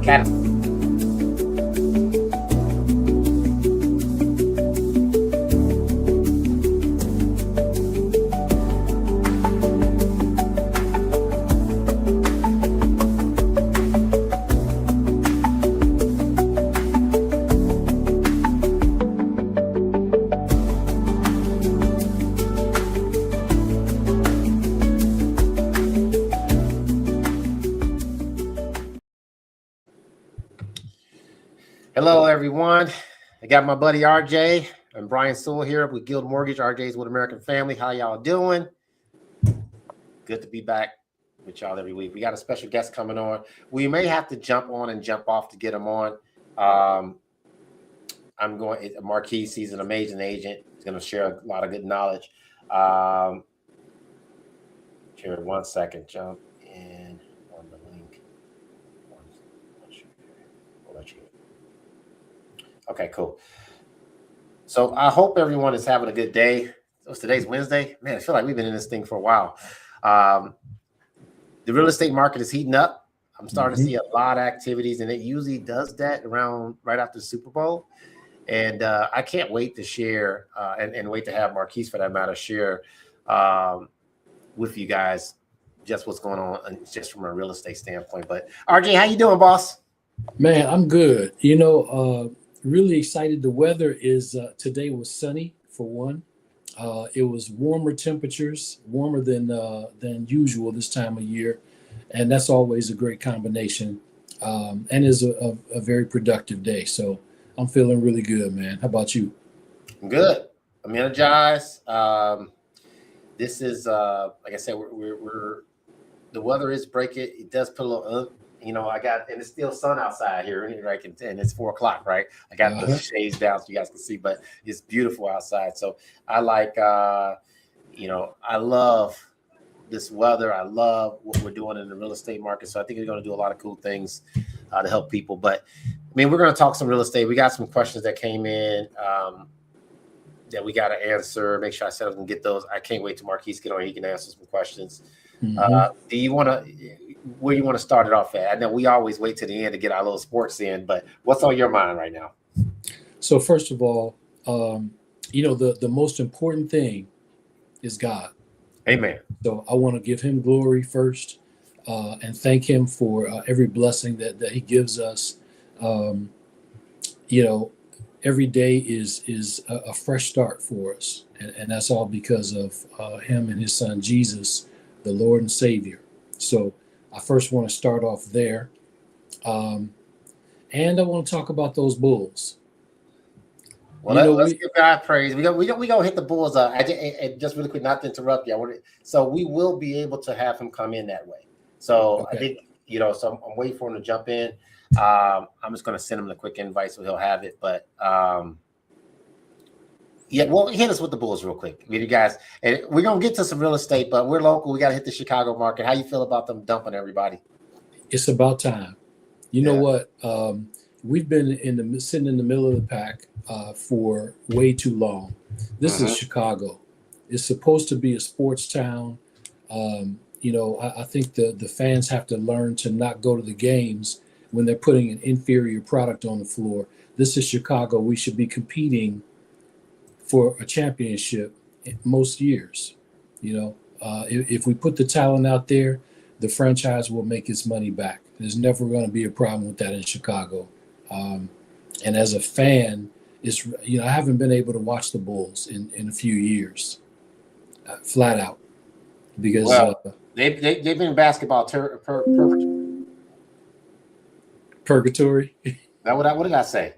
Cat. Hello, everyone. I got my buddy RJ and Brian Sewell here with Guild Mortgage. RJ's with American Family. How y'all doing? Good to be back with y'all every week. We got a special guest coming on. We may have to jump on and jump off to get him on. Marquise, he's an amazing agent. He's going to share a lot of good knowledge. Here, 1 second, jump in on the link. I'll let you. Okay, cool. So I hope everyone is having a good day. Today's Wednesday. Man, I feel like we've been in this thing for a while. The real estate market is heating up. I'm starting to see a lot of activities, and it usually does that around right after the Super Bowl. And I can't wait to share and wait to have Marquise, for that matter, share with you guys just what's going on, just from a real estate standpoint. But RJ, how you doing, boss? Man, I'm good. Really excited. The weather is today was sunny for one. It was warmer temperatures, warmer than usual this time of year, and that's always a great combination. And is a very productive day. So I'm feeling really good, man. How about you? I'm good. I'm energized. This is like I said, we're the weather is breaking. It does put a little. And it's still sun outside here, right? And it's 4 o'clock, right? I got the shades down so you guys can see, but it's beautiful outside. So I like, I love this weather. I love what we're doing in the real estate market. So I think we're going to do a lot of cool things to help people. But I mean, we're going to talk some real estate. We got some questions that came in that we got to answer. Make sure I set up and get those. I can't wait till Marquise get on. He can answer some questions. Do you want to? Where you want to start it off at? I know we always wait to the end to get our little sports in, but what's on your mind right now? So first of all, the most important thing is God. Amen. So I want to give him glory first and thank him for every blessing that he gives us. Every day is a fresh start for us. And that's all because of him and his son, Jesus, the Lord and Savior. So I first want to start off there. And I want to talk about those Bulls. Well, let's give God praise. We gonna hit the Bulls. Just really quick, not to interrupt you. So we will be able to have him come in that way. So okay. I think, so I'm waiting for him to jump in. I'm just going to send him the quick invite so he'll have it. But hit us with the Bulls real quick. I mean, you guys, and we're going to get to some real estate, but we're local. We got to hit the Chicago market. How you feel about them dumping everybody? It's about time. You know what? We've been sitting in the middle of the pack for way too long. This is Chicago. It's supposed to be a sports town. I think the fans have to learn to not go to the games when they're putting an inferior product on the floor. This is Chicago. We should be competing for a championship most years. If we put the talent out there, the franchise will make its money back. There's never going to be a problem with that in Chicago. And as a fan, I haven't been able to watch the Bulls in a few years, flat out, because they've been in basketball purgatory. What did I say?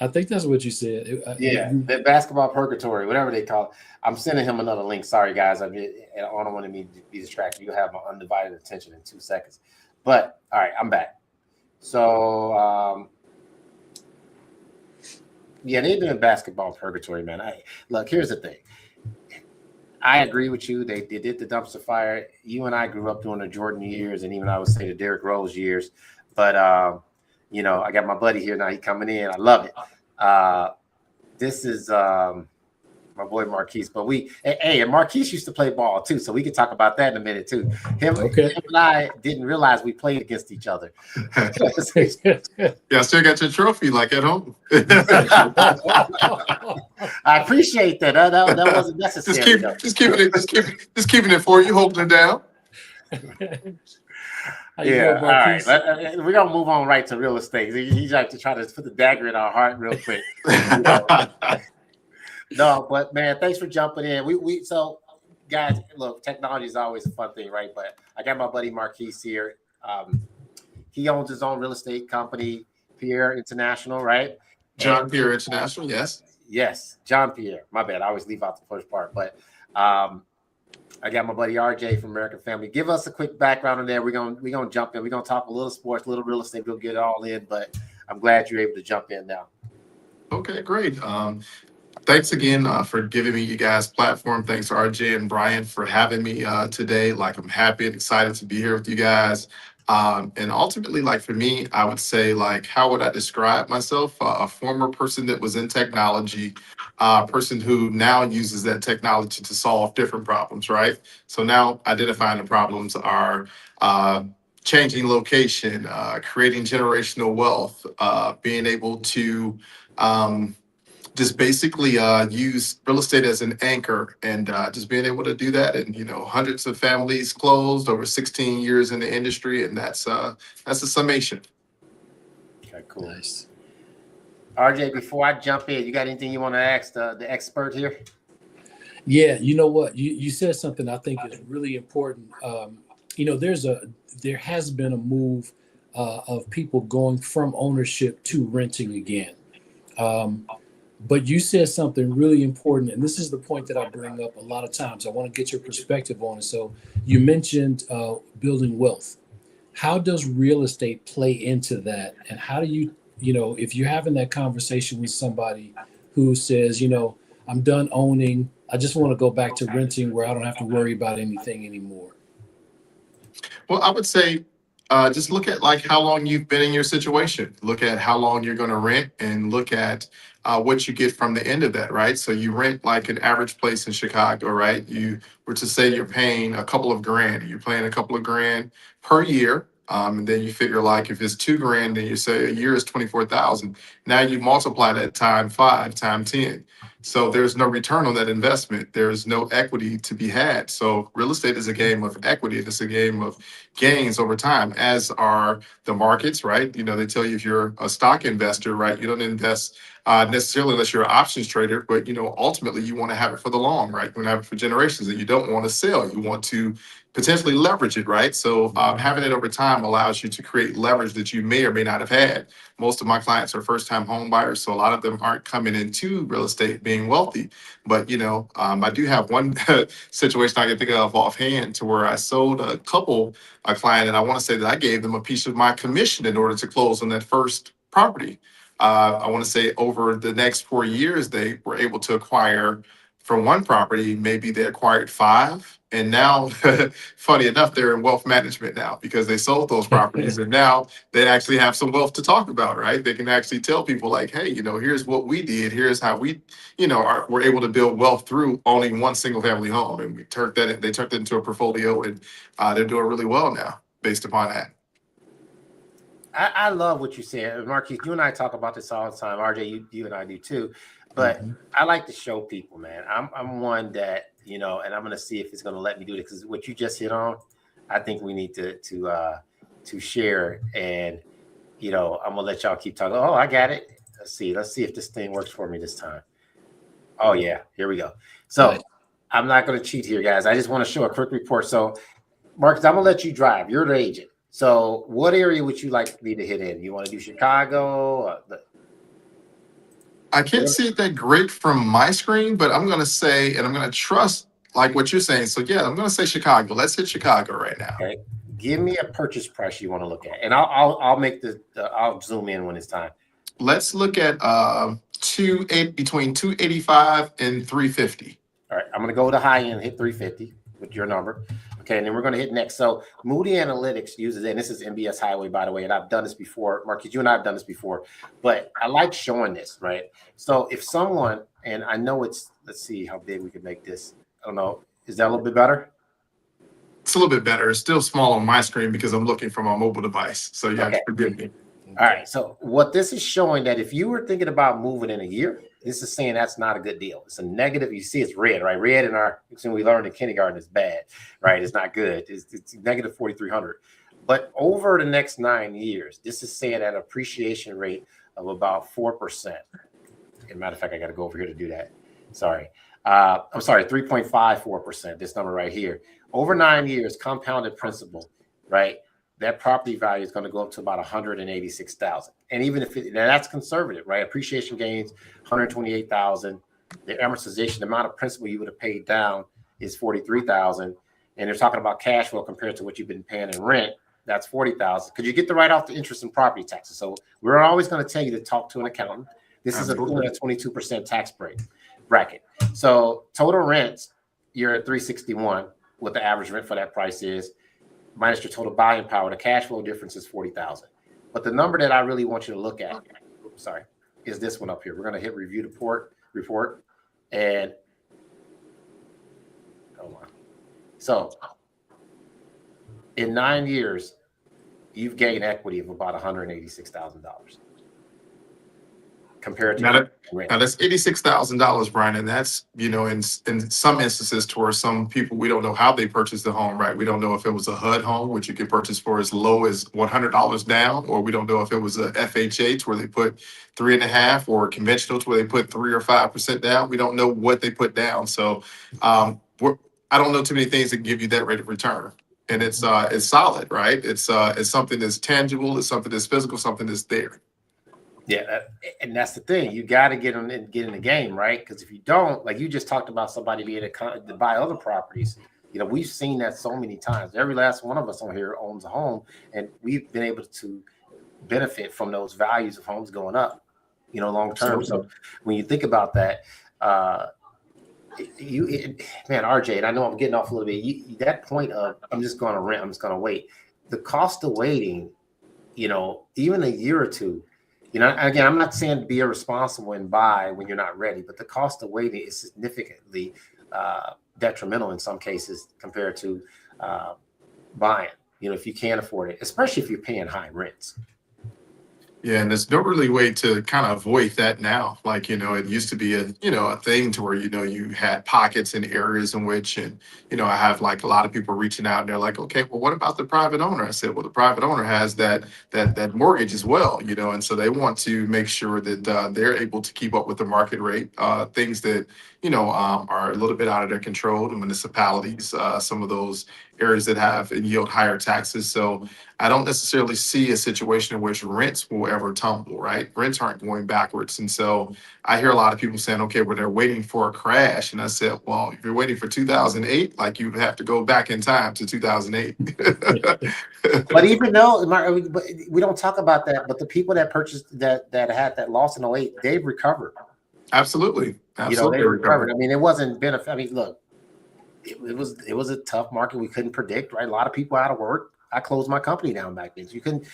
I think that's what you said. The basketball purgatory, whatever they call it. I'm sending him another link. Sorry, guys. I don't want to be distracted. You'll have my undivided attention in 2 seconds. But, all right, I'm back. So, they've been in basketball purgatory, man. Look, here's the thing. I agree with you. They did the dumpster fire. You and I grew up during the Jordan years, and even I would say the Derrick Rose years. But, I got my buddy here now. He's coming in. I love it. This is my boy Marquise. But and Marquise used to play ball too, so we could talk about that in a minute too. Him and I didn't realize we played against each other. Yeah, I still got your trophy like at home. I appreciate that. That wasn't necessary. Just keeping it for you, holding it down. Yeah, all right. We're gonna move on right to real estate. He's like to try to put the dagger in our heart real quick. No, but man, thanks for jumping in. So guys, look, technology is always a fun thing, right? But I got my buddy Marquise here. He owns his own real estate company, Pierre International, right? John Pierre International, yes. Yes, John Pierre. My bad. I always leave out the first part, but I got my buddy RJ from American Family. Give us a quick background on there. We're gonna jump in. We're gonna talk a little sports, a little real estate. We'll get it all in, but I'm glad you're able to jump in now. Okay, great. Thanks again for giving me you guys platform. Thanks to RJ and Brian for having me today. Like, I'm happy and excited to be here with you guys. And ultimately, like for me, I would say, like, how would I describe myself? A former person that was in technology, a person who now uses that technology to solve different problems, right? So now identifying the problems are changing location, creating generational wealth, being able to just basically use real estate as an anchor, and just being able to do that. And, hundreds of families closed over 16 years in the industry. And that's a summation. Okay, cool. Nice. RJ, before I jump in, you got anything you want to ask the expert here? Yeah, you know what? You said something I think is really important. There has been a move of people going from ownership to renting again. But you said something really important, and this is the point that I bring up a lot of times. I want to get your perspective on it. So you mentioned building wealth. How does real estate play into that? And how do you, if you're having that conversation with somebody who says, I'm done owning, I just want to go back to renting where I don't have to worry about anything anymore? Well, I would say just look at like how long you've been in your situation. Look at how long you're going to rent, and look at what you get from the end of that, right? So you rent like an average place in Chicago, right? You were to say you're paying a couple of grand, you're paying a couple of grand per year. And then you figure like if it's $2,000, then you say a year is 24,000. Now you multiply that times 5, times 10. So there's no return on that investment. There's no equity to be had. So real estate is a game of equity. It's a game of gains over time, as are the markets, right? They tell you if you're a stock investor, right, you don't invest necessarily unless you're an options trader, but ultimately you want to have it for the long, right? You want to have it for generations, and you don't want to sell. You want to potentially leverage it, right? So having it over time allows you to create leverage that you may or may not have had. Most of my clients are first-time home buyers, so a lot of them aren't coming into real estate being wealthy. But I do have one situation I can think of offhand to where I sold a client, and I want to say that I gave them a piece of my commission in order to close on that first property. I want to say over the next 4 years, they were able to acquire from one property, maybe they acquired 5. And now, funny enough, they're in wealth management now because they sold those properties. And now they actually have some wealth to talk about, right? They can actually tell people like, hey, here's what we did. Here's how we, we're able to build wealth through owning one single family home. And they turned it into a portfolio, and they're doing really well now based upon that. I love what you said, Marquise. You and I talk about this all the time. RJ, you and I do too. But I like to show people, man. I'm one that, and I'm going to see if it's going to let me do this, because what you just hit on, I think we need to share. And, I'm going to let y'all keep talking. Oh, I got it. Let's see if this thing works for me this time. Oh, yeah. Here we go. So I'm not going to cheat here, guys. I just want to show a quick report. So, Marcus, I'm going to let you drive. You're the agent. So what area would you like me to hit in? You want to do Chicago? I can't see it that great from my screen, but I'm going to say, and I'm going to trust like what you're saying. So yeah, I'm going to say Chicago. Let's hit Chicago right now. Okay. Give me a purchase price you want to look at, and I'll make I'll zoom in when it's time. Let's look at between 285 and 350. All right. I'm going to go to the high end, hit 350 with your number. Okay, and then we're going to hit next. So Moody Analytics uses it, and this is MBS Highway, by the way, and I've done this before. Marcus, you and I have done this before, but I like showing this, right? So if someone, and I know it's let's see how big we can make this. I don't know. Is that a little bit better? It's a little bit better. It's still small on my screen because I'm looking from a mobile device. So you have to Okay. forgive me. All right. So what this is showing that if you were thinking about moving in a year, this is saying that's not a good deal. It's a negative. You see, it's red, right? Red in our, we learned in kindergarten is bad, right? It's not good. It's negative 4,300. But over the next 9 years, this is saying at an appreciation rate of about 4%. As a matter of fact, I got to go over here to do that. Sorry. I'm sorry, 3.54%, this number right here. Over 9 years, compounded principal, right? That property value is going to go up to about 186,000. And even if now that's conservative, right? Appreciation gains, 128,000. The amortization, the amount of principal you would have paid down is 43,000. And they're talking about cash flow compared to what you've been paying in rent. That's 40,000 because you get to write off the interest and property taxes. So we're always going to tell you to talk to an accountant. This is a 22% tax bracket. So total rents, you're at 361. What the average rent for that price is, minus your total buying power. The cash flow difference is 40,000. But the number that I really want you to look at, is this one up here. We're going to hit review report, and hold on. So in 9 years, you've gained equity of about $186,000 compared to now that's $86,000, Brian, and that's in some instances towards some people we don't know how they purchased the home, right? We don't know if it was a HUD home, which you could purchase for as low as $100 down, or we don't know if it was a FHA to where they put 3.5%, or conventional to where they put 3 or 5% down. We don't know what they put down, so I don't know too many things that give you that rate of return. And it's solid, right? It's something that's tangible, it's something that's physical, something that's there. Yeah, and that's the thing. You got to get in the game, right? Because if you don't, like you just talked about somebody being to buy other properties. We've seen that so many times. Every last one of us on here owns a home, and we've been able to benefit from those values of homes going up, long term. So when you think about that, man, RJ, and I know I'm getting off a little bit. That point of I'm just going to rent, I'm just going to wait. The cost of waiting, even a year or two. Again, I'm not saying be irresponsible and buy when you're not ready, but the cost of waiting is significantly detrimental in some cases compared to buying, if you can't afford it, especially if you're paying high rents. Yeah, and there's no really way to kind of avoid that now. Like, it used to be a thing to where, you had pockets and areas in which, and, I have like a lot of people reaching out and they're like, okay, well, what about the private owner? I said, well, the private owner has that mortgage as well, and so they want to make sure that they're able to keep up with the market rate, things that, are a little bit out of their control, the municipalities, some of those areas that have and yield higher taxes. So I don't necessarily see a situation in which rents will ever tumble, right? Rents aren't going backwards. And so I hear a lot of people saying, okay, well, they're waiting for a crash. And I said, well, if you're waiting for 2008, like you have to go back in time to 2008. But even though we don't talk about that, but the people that purchased that had that loss in 08, they've recovered. Absolutely. They recovered. I mean, it wasn't benefit. I mean, look, it was a tough market we couldn't predict, right? A lot of people out of work. I closed my company down back then. So you couldn't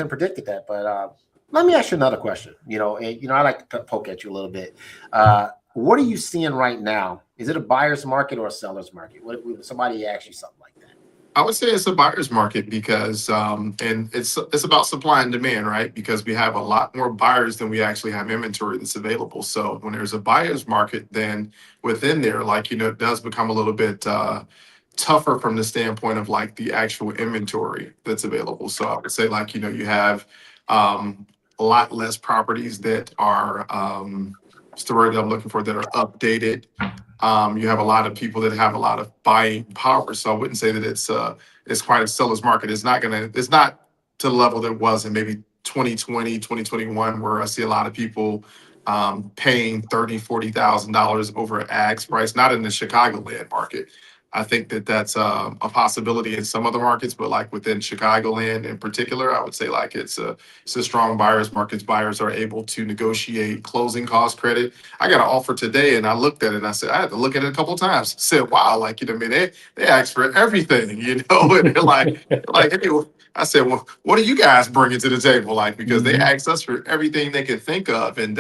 predict that. But let me ask you another question. And I like to poke at you a little bit. What are you seeing right now? Is it a buyer's market or a seller's market? What if somebody asks you something like that? I would say it's a buyer's market because, and it's about supply and demand, right? Because we have a lot more buyers than we actually have inventory that's available. So when there's a buyer's market, then within there, it does become a little bit tougher from the standpoint of like the actual inventory that's available. So I would say you have a lot less properties that are, what's the word I'm looking for, that are updated. You have a lot of people that have a lot of buying power. So I wouldn't say that it's quite a seller's market. It's not to the level that it was in maybe 2020, 2021, where I see a lot of people paying $30,000, $40,000 over an ag's price, not in the Chicagoland market. I think that's a possibility in some other markets, but like within Chicagoland in particular, I would say it's a strong buyer's market. Buyers are able to negotiate closing cost credit. I got an offer today and I looked at it and I said, I had to look at it a couple of times. Said, wow, they asked for everything, and they're like, hey, I said, well, what are you guys bringing to the table? Like, because they Hmm. asked us for everything they could think of. And,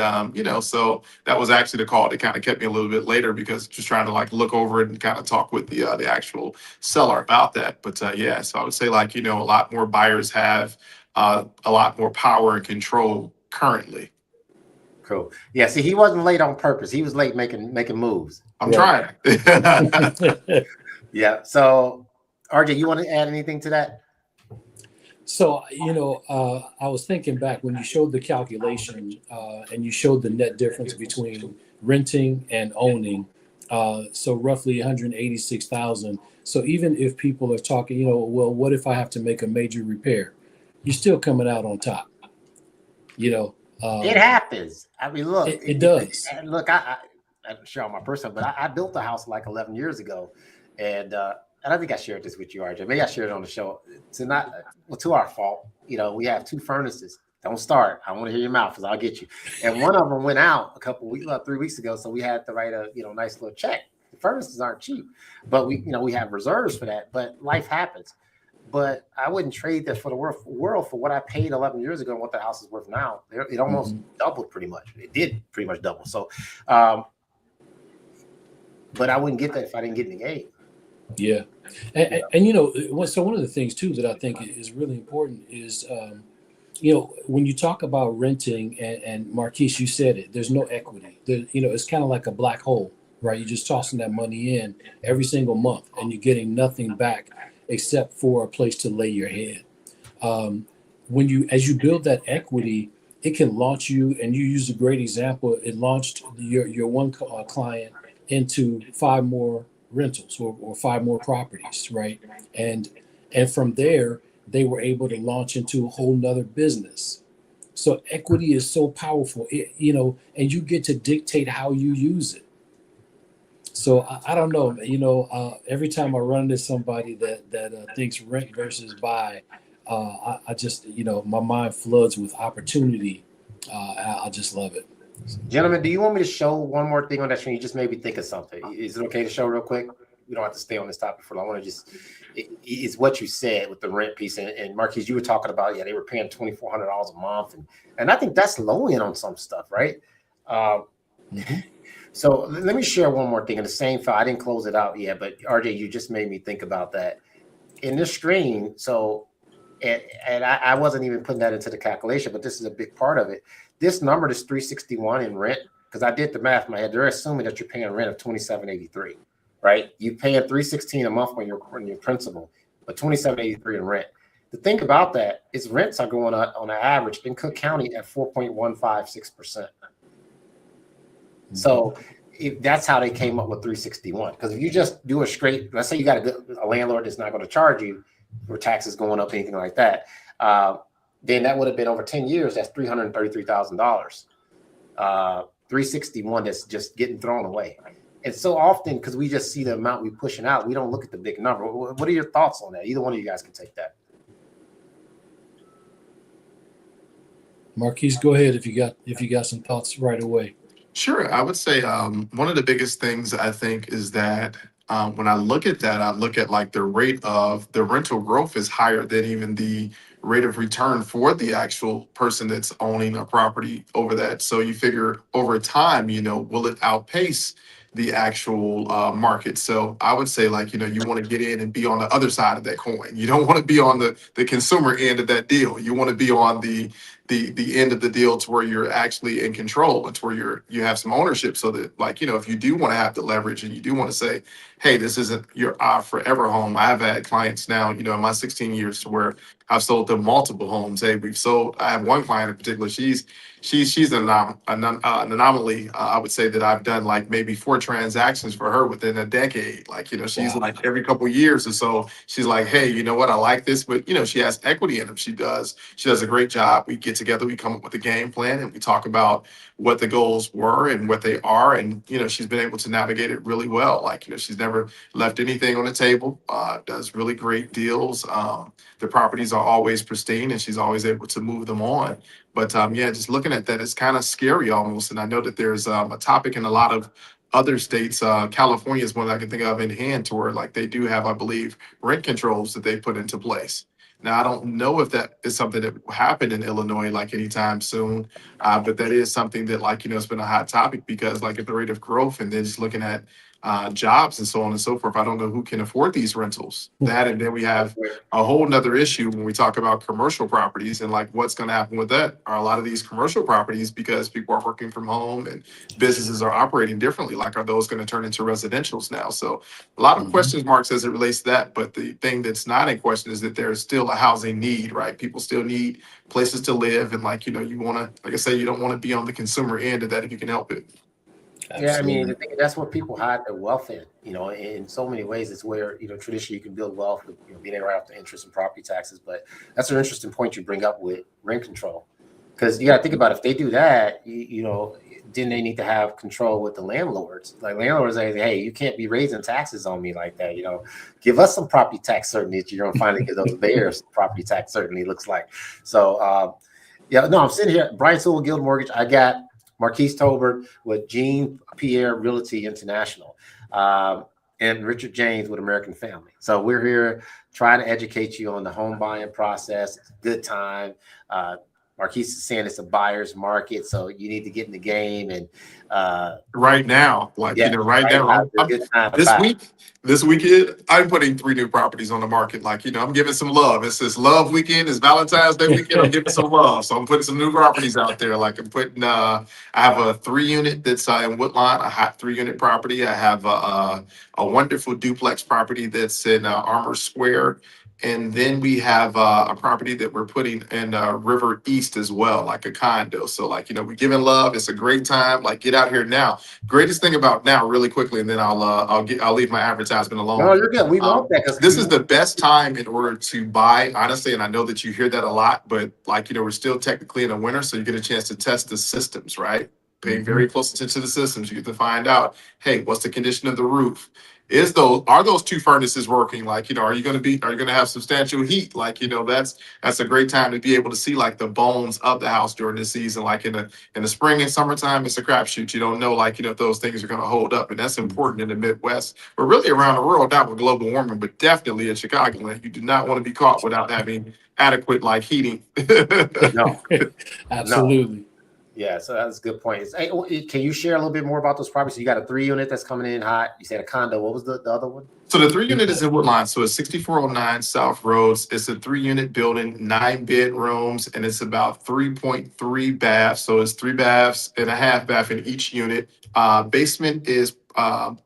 so that was actually the call that kind of kept me a little bit later because just trying to like look over it and kind of talk with the actual seller about that. But yeah, so I would say like, a lot more buyers have a lot more power and control currently. Cool. Yeah. See, he wasn't late on purpose. He was late making moves. I'm Right. trying. Yeah. So, RJ, you want to add anything to that? So, I was thinking back when you showed the calculation and you showed the net difference between renting and owning. So roughly 186,000. So even if people are talking, well, what if I have to make a major repair? You're still coming out on top. You know, It happens. I mean, look, it does. look. I'm sure on my personal, but I built a house like 11 years ago, and I think I shared this with you, RJ. Maybe I shared it on the show. It's not well, to our fault. We have two furnaces. Don't start. I want to hear your mouth because I'll get you. And one of them went out a couple weeks, 3 weeks ago, so we had to write a nice little check. The furnaces aren't cheap, but we have reserves for that. But life happens. But I wouldn't trade that for the world for what I paid 11 years ago and what the house is worth now. It almost doubled pretty much. It did pretty much double. So, but I wouldn't get that if I didn't get in the game. Yeah. And so one of the things too that I think is really important is, when you talk about renting and Marquise, you said it, there's no equity. It's kind of like a black hole, right? You're just tossing that money in every single month and you're getting nothing back except for a place to lay your head. As you build that equity, it can launch you. And you used a great example. It launched your one client into 5 more rentals or 5 more properties, right? And from there, they were able to launch into a whole nother business. So equity is so powerful, and you get to dictate how you use it. So I don't know, every time I run into somebody that thinks rent versus buy, I just, my mind floods with opportunity. I just love it. Gentlemen, do you want me to show one more thing on that screen? You just made me think of something. Is it okay to show real quick? We don't have to stay on this topic for long. I want to it's what you said with the rent piece. And Marquise, you were talking about, they were paying $2,400 a month. And I think that's low end on some stuff, right? So let me share one more thing in the same file. I didn't close it out yet, but RJ, you just made me think about that. In this screen, so, and I wasn't even putting that into the calculation, but this is a big part of it. This number is 361 in rent, because I did the math in my head. They're assuming that you're paying rent of 2783, right? You're paying 316 a month when you're principal, but 2783 in rent. The thing about that is rents are going up on an average in Cook County at 4.156%. So that's how they came up with 361. Because if you just do a straight, let's say you got a landlord that's not going to charge you for taxes going up, anything like that, then that would have been over 10 years. That's $333,000. 361 that's just getting thrown away. And so often, because we just see the amount we're pushing out, we don't look at the big number. What are your thoughts on that? Either one of you guys can take that. Marquise, go ahead if you got some thoughts right away. Sure. I would say one of the biggest things I think is that when I look at that, I look at like the rate of the rental growth is higher than even the rate of return for the actual person that's owning a property over that. So you figure over time, will it outpace the actual market? So I would say like, you want to get in and be on the other side of that coin. You don't want to be on the consumer end of that deal. You want to be on the end of the deal to where you're actually in control. It's where you have some ownership, so that like, if you do want to have the leverage and you do want to say, hey, this isn't your forever home. I've had clients now, in my 16 years to where I've sold them multiple homes. Hey, I have one client in particular. She's an anomaly. I would say that I've done like maybe 4 transactions for her within a decade. Like, she's Wow. like every couple of years or so, she's like, hey, you know what? I like this, but she has equity in them. She does a great job. We get together, we come up with a game plan, and we talk about what the goals were and what they are. And, she's been able to navigate it really well. Like, she's never left anything on the table, does really great deals. The properties are always pristine and she's always able to move them on. But just looking at that, it's kind of scary almost. And I know that there's a topic in a lot of other states. California is one I can think of in hand, to where like they do have, I believe, rent controls that they put into place. Now, I don't know if that is something that will happen in Illinois like anytime soon, but that is something that like, it's been a hot topic because like at the rate of growth and then just looking at jobs and so on and so forth, I don't know who can afford these rentals. That, and then we have a whole nother issue when we talk about commercial properties and like what's going to happen with that. Are a lot of these commercial properties, because people are working from home and businesses are operating differently, like are those going to turn into residentials now? So a lot of Mhm. questions marks as it relates to that. But the thing that's not in question is that there's still a housing need, right? People still need places to live. And like, you want to, like I say, you don't want to be on the consumer end of that if you can help it. Yeah, I mean, Absolutely. that's what people hide their wealth in. In so many ways, it's where traditionally you can build wealth with being right off the interest and property taxes. But that's an interesting point you bring up with rent control, because you got to think about if they do that, then they need to have control with the landlords. Like landlords say, hey, you can't be raising taxes on me like that. Give us some property tax certainty that you're going to finally give those bears property tax certainty. Looks like so. Yeah, no, I'm sitting here. Brian Sewell, Guild Mortgage. I got Marquise Tolbert with Jean Pierre Realty International, and Richard James with American Family. So we're here trying to educate you on the home buying process. It's a good time. Marquise is saying it's a buyer's market, so you need to get in the game. And Right now, like, yeah, right right now, now is a good time to this buy. week, this weekend, I'm putting 3 new properties on the market. Like, I'm giving some love. It's this love weekend. It's Valentine's Day weekend. I'm giving some love. So I'm putting some new properties out there. Like I'm putting, I have a 3 unit that's in Woodlawn, a hot 3 unit property. I have a wonderful duplex property that's in Armour Square. And then we have a property that we're putting in River East as well, like a condo. So like, we're giving love. It's a great time. Like get out here now. Greatest thing about now, really quickly, and then I'll leave my advertisement No, alone. you're good. We want that because This is the best time in order to buy, honestly, and I know that you hear that a lot, but like we're still technically in the winter, so you get a chance to test the systems, right? Paying very close attention to the systems, you get to find out, hey, what's the condition of the roof? Are those 2 furnaces working? Like, are you going to have substantial heat? Like, that's a great time to be able to see like the bones of the house during the season. Like in the spring and summertime, it's a crapshoot. You don't know, like, if those things are going to hold up. And that's important in the Midwest, but really around the world, not with global warming, but definitely in Chicagoland. You do not want to be caught without having adequate, like, heating. no, no. Absolutely. Yeah, so that's a good point. Hey, can you share a little bit more about those properties? So you got a 3 unit that's coming in hot. You said a condo. What was the other one? So the 3 unit is in Woodline. So it's 6409 South Roads. It's a 3 unit building, 9 bedrooms, and it's about 3.3 baths. So it's 3 baths and a half bath in each unit. Basement is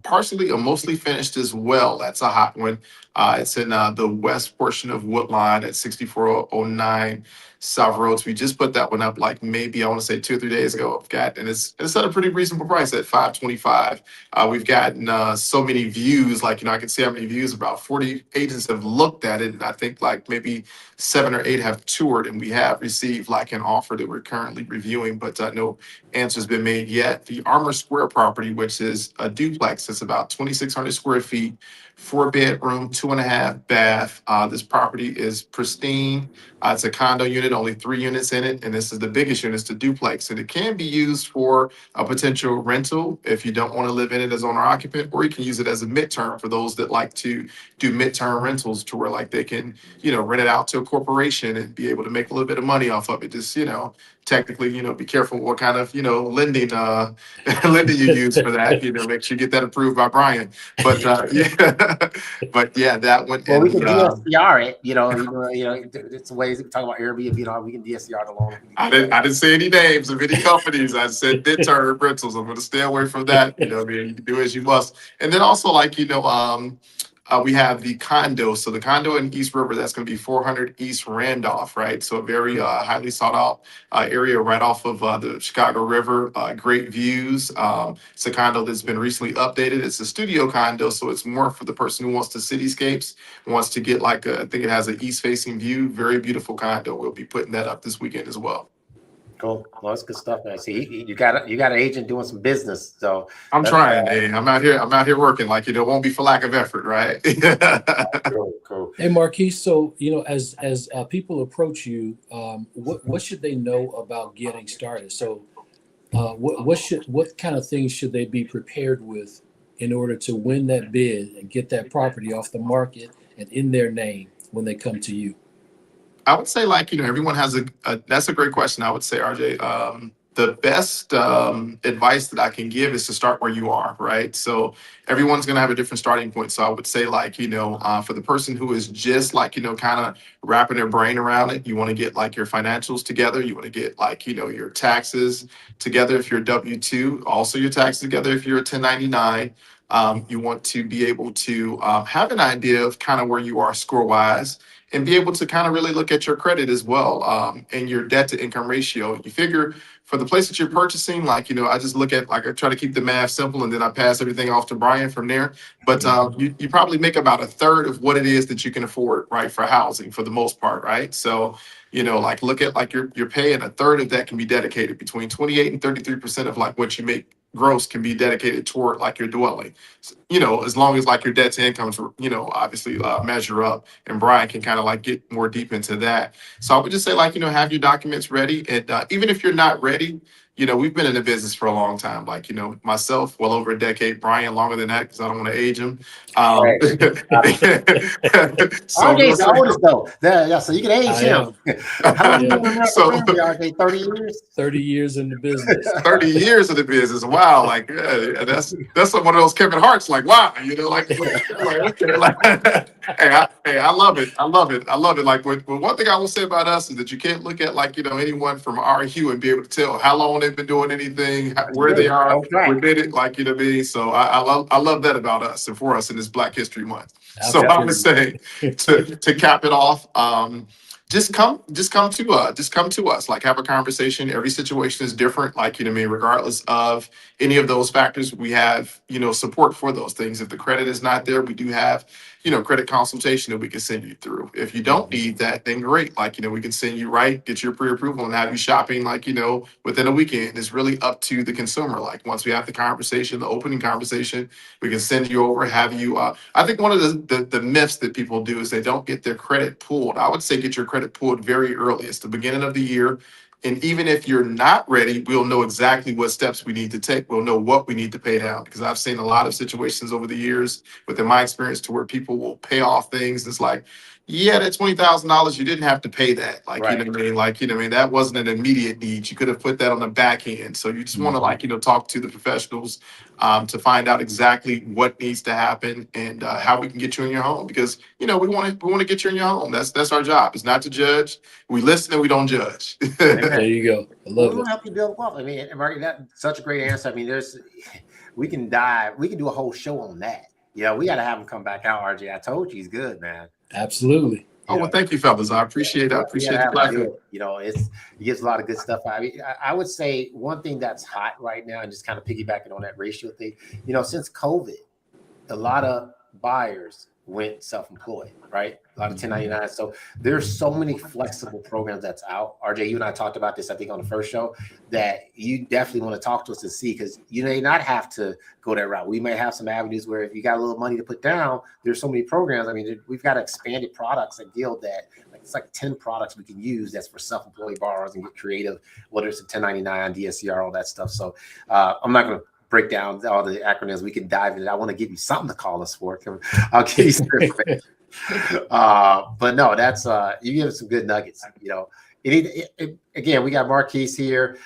partially or mostly finished as well. That's a hot one. It's in the west portion of Woodline at 6409 South Roads. We just put that one up like maybe I want to say 2 or 3 days ago. I've got, and it's at a pretty reasonable price at 525. We've gotten so many views, like, I can see how many views. About 40 agents have looked at it. And I think like maybe 7 or 8 have toured, and we have received like an offer that we're currently reviewing, but no answer's been made yet. The Armour Square property, which is a duplex, it's about 2,600 square feet, 4 bedroom, 2.5 bath. This property is pristine. It's a condo unit, only 3 units in it. And this is the biggest unit, it's the duplex. And it can be used for a potential rental if you don't want to live in it as owner occupant, or you can use it as a midterm for those that like to do midterm rentals to where like they can, rent it out to a corporation and be able to make a little bit of money off of it. Just, technically, be careful what kind of, lending lending you use for that. Make sure you get that approved by Brian. But yeah, but yeah, that one. Well, we And can DSCR it. It's ways we talk about Airbnb. We can DSCR the loan. We can do that. I didn't say any names of any companies. I said midterm rentals. I'm going to stay away from that. I mean, you can do as you must. And then also, like, we have the condo. So the condo in East River, that's going to be 400 East Randolph, right? So a very highly sought out area right off of the Chicago River. Great views. It's a condo that's been recently updated. It's a studio condo, so it's more for the person who wants the cityscapes, wants to get like I think it has an east facing view. Very beautiful condo. We'll be putting that up this weekend as well. Cool. Well, that's good stuff, man. See, you got an agent doing some business. So I'm trying. Hey, I'm out here. I'm out here working. Like, it won't be for lack of effort, right? cool. Hey, Marquise. So, as people approach you, what should they know about getting started? So, what kind of things should they be prepared with in order to win that bid and get that property off the market and in their name when they come to you? I would say, like, everyone has that's a great question. I would say, RJ, the best advice that I can give is to start where you are, right? So everyone's going to have a different starting point. So I would say, like, for the person who is just like, kind of wrapping their brain around it, you want to get like your financials together. You want to get like, your taxes together if you're a W-2, also your taxes together if you're a 1099. You want to be able to have an idea of kind of where you are score wise and be able to kind of really look at your credit as well, and your debt to income ratio. You figure for the place that you're purchasing, like, I just look at, like, I try to keep the math simple and then I pass everything off to Brian from there. But you probably make about a third of what it is that you can afford, right, for housing for the most part, right? So, like, look at like you're paying a third of that can be dedicated between 28 and 33% of like what you make gross can be dedicated toward like your dwelling. As long as like your debt to incomes, obviously measure up, and Brian can kind of like get more deep into that. So I would just say, like, have your documents ready. And even if you're not ready, we've been in the business for a long time. Like, myself, well over a decade, Brian longer than that because I don't want to age him. Um, Right. so we'll RJ's the say, oldest though. Yeah, so you can age I him. am. How long you Yeah. been in American so family, RJ? 30 years? 30 years in the business. 30 years of the business. Wow. Like, yeah, that's one of those Kevin Hart's, like, wow, okay, hey, I love it. I love it. I love it. Like, one thing I will say about us is that you can't look at, like, anyone from our hue and be able to tell how long they've been doing anything, where they are, Don't track. where did it, like, what I mean? So I love that about us and for us in this Black History Month. So I would say to cap it off, just come to us, like, have a conversation. Every situation is different, like, regardless of any of those factors, we have, support for those things. If the credit is not there, we do have, credit consultation that we can send you through. If you don't need that, then great. Like, we can send you right, get your pre-approval and have you shopping, like, within a weekend. It's really up to the consumer. Like, once we have the conversation, the opening conversation, we can send you over, have you, I think one of the myths that people do is they don't get their credit pulled. I would say get your credit pulled very early. It's the beginning of the year. And even if you're not ready, we'll know exactly what steps we need to take. We'll know what we need to pay down, because I've seen a lot of situations over the years within my experience to where people will pay off things. It's like, yeah, that $20,000, you didn't have to pay that. Like, Right. what I mean? Like, what I mean? That wasn't an immediate need. You could have put that on the back end. So you just want to, like, talk to the professionals to find out exactly what needs to happen and how we can get you in your home, because, we want to get you in your home. That's our job. It's not to judge. We listen and we don't judge. There you go. I We love want it. to help you build wealth. I mean, and Mark, that's such a great answer. I mean, we can do a whole show on that. We got to have him come back out, RJ. I told you he's good, man. Absolutely. Oh, well, thank you, fellas. I appreciate We appreciate gotta the have him do platform. it. He gives a lot of good stuff. I mean, I would say one thing that's hot right now, and just kind of piggybacking on that ratio thing, since COVID, a lot of buyers went self-employed, right? A lot of 1099. So there's so many flexible programs that's out. RJ, you and I talked about this, I think, on the first show, that you definitely want to talk to us and see, because you may not have to go that route. We may have some avenues where if you got a little money to put down, there's so many programs. I mean, we've got expanded products at Guild that it's like 10 products we can use that's for self-employed borrowers and get creative, whether it's a 1099, DSCR, all that stuff. So I'm not going to break down all the acronyms. We can dive in. I want to give you something to call us for. I'll give you some information. But no, that's you give us some good nuggets. Again, we got Marquise here,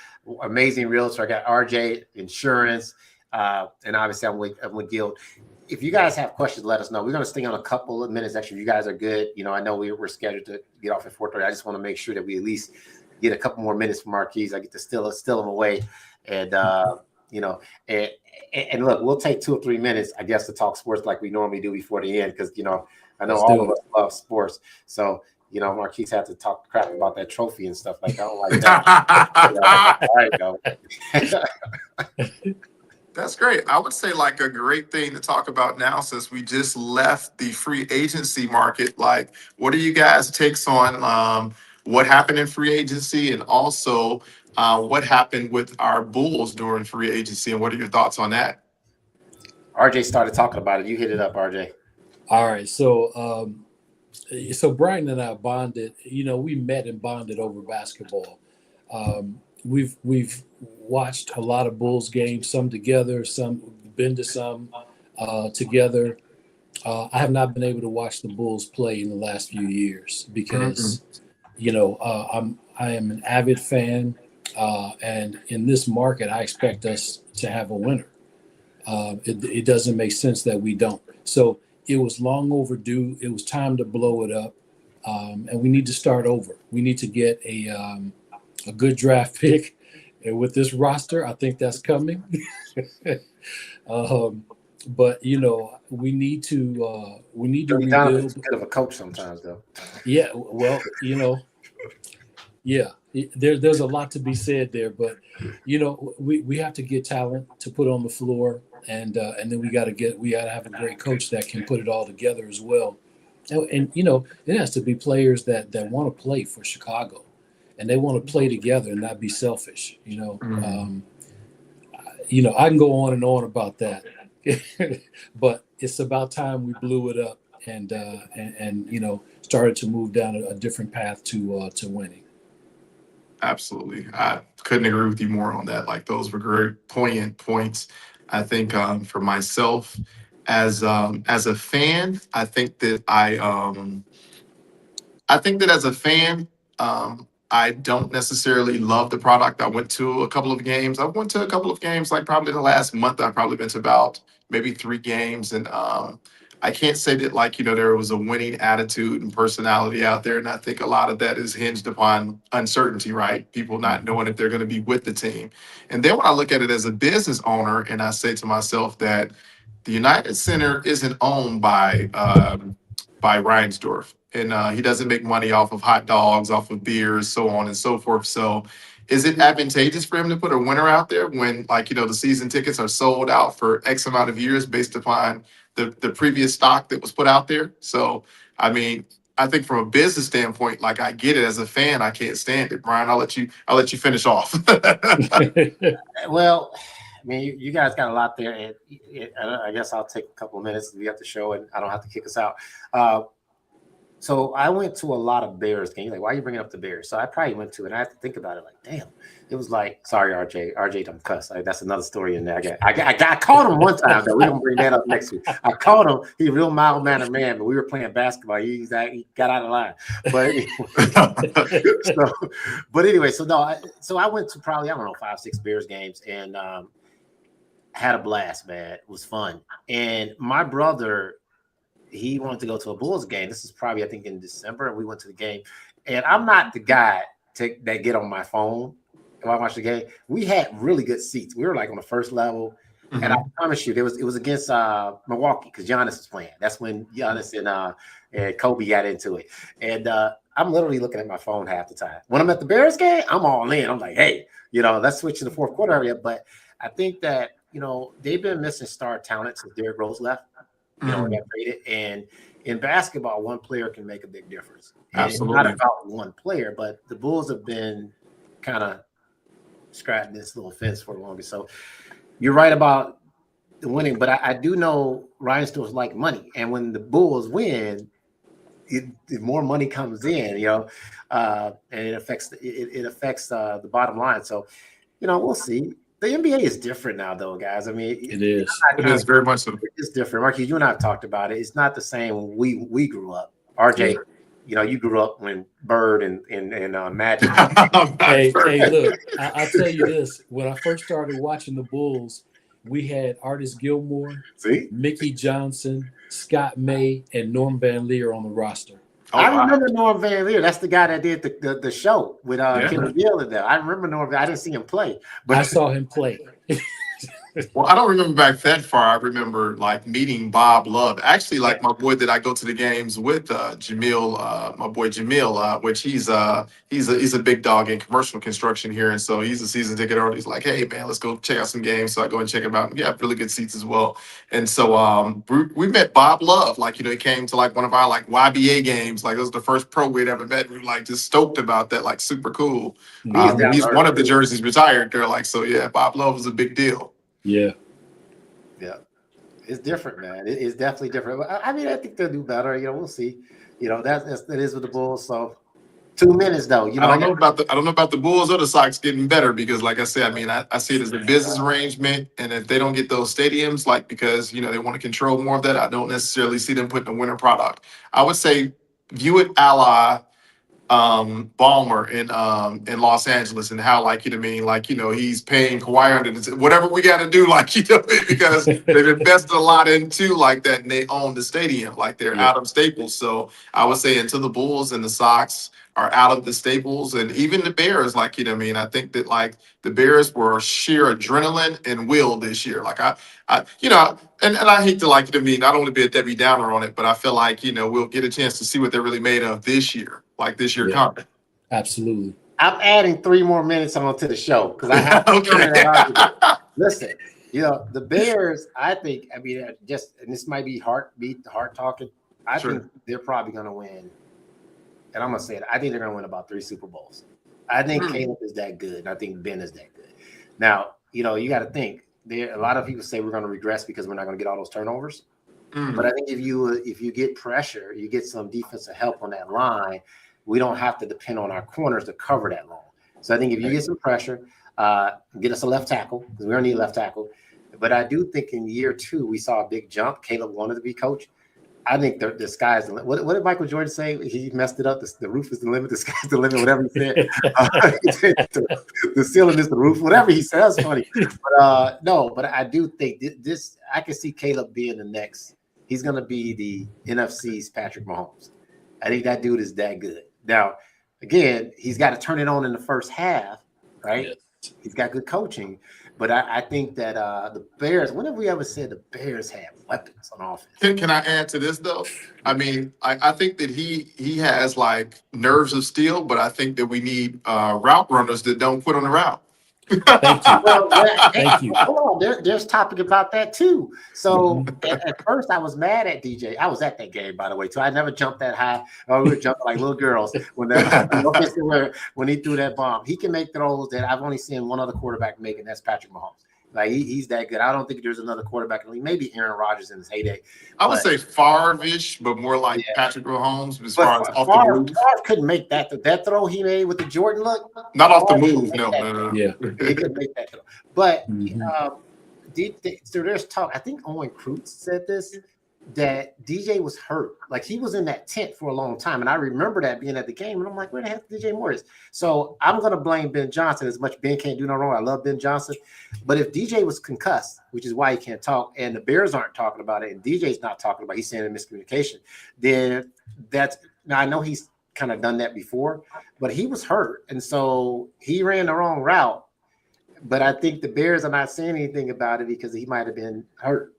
amazing realtor. I got RJ, insurance, and obviously I'm with Guild. If you guys have questions, let us know. We're going to stay on a couple of minutes extra. If you guys are good, I know we're scheduled to get off at 4:30. I just want to make sure that we at least get a couple more minutes from Marquise. I get to still him away, and and look, we'll take 2 or 3 minutes, I guess, to talk sports like we normally do before the end, because I know all of us love sports. So Marquise had to talk crap about that trophy and stuff. Like, I don't like that. All right, go. That's great. I would say, like, a great thing to talk about now, since we just left the free agency market. Like, what are you guys' takes on what happened in free agency, and also what happened with our Bulls during free agency, and what are your thoughts on that? RJ started talking about it. You hit it up, RJ. All right. So Brian and I bonded. We met and bonded over basketball. We've watched a lot of Bulls games, some together, some been to some together. I have not been able to watch the Bulls play in the last few years because I am an avid fan, and in this market, I expect us to have a winner. It doesn't make sense that we don't. So it was long overdue. It was time to blow it up, and we need to start over. We need to get a good draft pick, and with this roster, I think that's coming. um, but we need to Joey Donovan's rebuild. good of a coach sometimes, though. Yeah, well, yeah, there's a lot to be said there, but we have to get talent to put on the floor, and then we got to have a great coach that can put it all together as well. And it has to be players that want to play for Chicago, and they want to play together and not be selfish. Mhm. I can go on and on about that, but it's about time we blew it up and started to move down a different path to winning. Absolutely. I couldn't agree with you more on that. Like those were great poignant points. I think for myself as a fan, I think that as a fan, I don't necessarily love the product. I went to a couple of games. I went to a couple of games, like probably the last month. I've probably been to about maybe 3 games, and I can't say that there was a winning attitude and personality out there. And I think a lot of that is hinged upon uncertainty, right? People not knowing if they're going to be with the team. And then when I look at it as a business owner, and I say to myself that the United Center isn't owned by Reinsdorf, and he doesn't make money off of hot dogs, off of beers, so on and so forth. So, is it advantageous for him to put a winner out there when, the season tickets are sold out for X amount of years based upon the previous stock that was put out there? So, I mean, I think from a business standpoint, like I get it. As a fan, I can't stand it. Brian, I'll let you finish off. Well, I mean, you guys got a lot there, and I guess I'll take a couple of minutes. We have the show, and I don't have to kick us out. Uh, So I went to a lot of Bears games. Like, why are you bringing up the Bears? So I probably went to it. And I had to think about it. Like, damn, it was like, sorry, RJ. RJ don't cuss. Like, that's another story in there. I caught him one time. Though. We're gonna bring that up next week. I caught him. He's a real mild mannered man, but we were playing basketball. He got out of line. But anyway, so no, so I went to probably, I don't know, 5, 6 Bears games, and had a blast, man. It was fun. And my brother, he wanted to go to a Bulls game. This is probably, I think, in December. And we went to the game. And I'm not the guy that get on my phone while I watch the game. We had really good seats. We were like on the first level. Mm-hmm. And I promise you, it was against Milwaukee because Giannis was playing. That's when Giannis and Kobe got into it. And I'm literally looking at my phone half the time. When I'm at the Bears game, I'm all in. I'm like, hey, let's switch to the fourth quarter area. But I think that, they've been missing star talent since Derrick Rose left. Got traded. And in basketball, one player can make a big difference. And Absolutely. It's not about one player, but the Bulls have been kind of scratching this little fence for the longest. So you're right about the winning, but I do know Ryan Steele's like money. And when the Bulls win, more money comes in, and it affects the bottom line. So, we'll see. The NBA is different now, though, guys. I mean, it is. It is very much so. It's different. Marquis, you and I have talked about it. It's not the same when we grew up. RJ, you grew up when Bird and Magic. hey, look, I'll tell you this. When I first started watching the Bulls, we had Artis Gilmore, Mickey Johnson, Scott May, and Norm Van Leer on the roster. Oh, I remember Norm Van Leer. That's the guy that did the show with Kenny Gill in there. I remember Norm. I didn't see him play, but I saw him play. Well, I don't remember back that far. I remember meeting Bob Love. Actually, my boy that I go to the games with, Jamil, my boy Jamil, which he's a big dog in commercial construction here, and so he's a season ticket holder. He's like, hey man, let's go check out some games. So I go and check him out. We have really good seats as well. And so we met Bob Love. He came to one of our YBA games. It was the first pro we'd ever met. We were just stoked about that. Super cool. He's one of the jerseys retired. They're so yeah, Bob Love was a big deal. Yeah. It's different, man. It's definitely different. I mean, I think they'll do better. We'll see. That is with the Bulls. So 2 minutes though. I don't know about the Bulls or the Sox getting better because, like I said, I mean, I see it as a business arrangement, and if they don't get those stadiums, because they want to control more of that, I don't necessarily see them putting a winner product. I would say view it a la Ballmer in Los Angeles, and how, like, he's paying Kawhi under whatever we got to do, like, because they've invested a lot into like that, and they own the stadium, like they're out of staples. So I would say until the Bulls and the Sox are out of the staples, and even the Bears, like, I think that, like, the Bears were sheer adrenaline and will this year. Like, and I hate to, like, not only be a Debbie Downer on it, but I feel like, we'll get a chance to see what they're really made of this year, like this year coming. Absolutely. I'm adding 3 more minutes onto the show because I have okay. that argument. Listen, the Bears, I mean, and this might be hard talking. I think they're probably going to win. And I'm going to say it. I think they're going to win about 3 Super Bowls. I think Caleb is that good, and I think Ben is that good. Now, you got to think. A lot of people say we're going to regress because we're not going to get all those turnovers. But I think if you get pressure, you get some defensive help on that line, we don't have to depend on our corners to cover that long. So I think if you get some pressure, get us a left tackle, because we don't need a left tackle. But I do think in year 2, we saw a big jump. Caleb wanted to be coach. I think the sky's the limit. What did Michael Jordan say? He messed it up. The roof is the limit. The sky's the limit. Whatever he said. The ceiling is the roof. Whatever he said. That's funny. But no. But I do think this. I can see Caleb being the next. He's going to be the NFC's Patrick Mahomes. I think that dude is that good. Now, again, he's got to turn it on in the first half, right? Yes. He's got good coaching. But I think that the Bears, when have we ever said the Bears have weapons on offense? Can I add to this, though? I mean, I think that he has, like, nerves of steel, but I think that we need route runners that don't quit on the route. Thank you. Thank you. Hold on, there's topic about that too. So at first I was mad at DJ. I was at that game, by the way, too. I never jumped that high. Oh, we were jumping like little girls when he threw that bomb. He can make throws that I've only seen one other quarterback make, and that's Patrick Mahomes. Like he's that good. I don't think there's another quarterback in the league. Maybe Aaron Rodgers in his heyday. I would say Favre-ish, but more like Patrick Mahomes as far as off the move. Favre couldn't make that throw he made with the Jordan look. Not off the move, no. Yeah, he couldn't make that throw. But so there's talk. I think Owen Krutz said this, that DJ was hurt. Like he was in that tent for a long time. And I remember that being at the game. And I'm like, where the heck is DJ Moore is? So I'm going to blame Ben Johnson, as much Ben can't do no wrong. I love Ben Johnson. But if DJ was concussed, which is why he can't talk, and the Bears aren't talking about it, and DJ's not talking about it, he's saying a miscommunication, then now I know he's kind of done that before, but he was hurt. And so he ran the wrong route. But I think the Bears are not saying anything about it because he might have been hurt.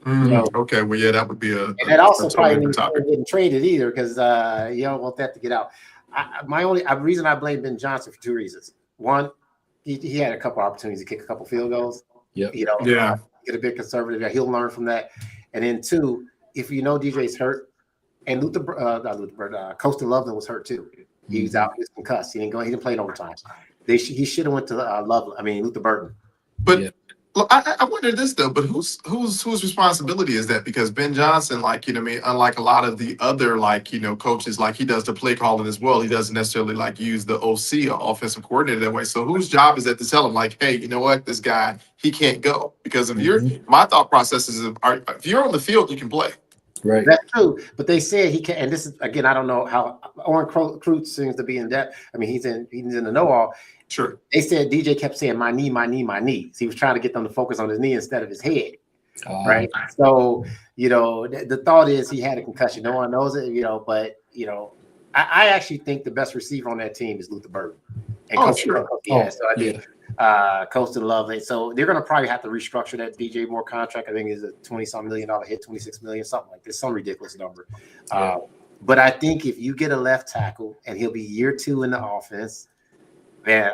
Okay, well, yeah, that would be and that also probably didn't trade it either because you don't want that to get out. My only reason I blame Ben Johnson for 2 reasons. One, he had a couple opportunities to kick a couple field goals. Yep. Get a bit conservative. He'll learn from that. And then 2, if DJ's hurt, and Coastal Loveland was hurt too. He was out. He was concussed. He didn't play in overtime. He should have went to Luther Burton. But look, I wonder this though. But whose responsibility is that? Because Ben Johnson, unlike a lot of the other coaches, he does the play calling as well. He doesn't necessarily use the OC or offensive coordinator that way. So whose job is that to tell him hey, you know what, this guy, he can't go? Because if my thought process is if you're on the field, you can play. Right. That's true. But they said he can, and this is again, I don't know how Owen Krutz seems to be in depth. I mean, he's in the know-all. Sure. They said DJ kept saying my knee, my knee, my knee. So he was trying to get them to focus on his knee instead of his head. Right. So, the thought is he had a concussion. No one knows it, but I actually think the best receiver on that team is Luther Burton. And sure. So I think Coastal Loveland. So they're going to probably have to restructure that DJ Moore contract. I think it's a $20-some million hit, $26 million, something like this, some ridiculous number. But I think if you get a left tackle and he'll be year 2 in the offense, man,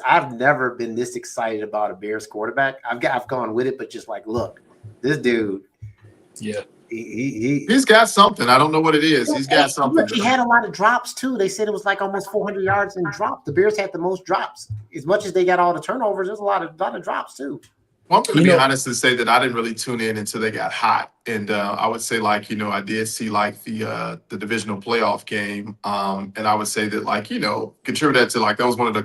I've never been this excited about a Bears quarterback. I've gone with it, but just look, this dude. Yeah. He's got something. I don't know what it is. He's got something. Look, he had a lot of drops too. They said it was almost 400 yards in drop. The Bears had the most drops. As much as they got all the turnovers, there's a lot of drops too. Well, I'm going to be honest and say that I didn't really tune in until they got hot. And I would say like, I did see like the divisional playoff game. And I would say that like, contributed to like that was one of the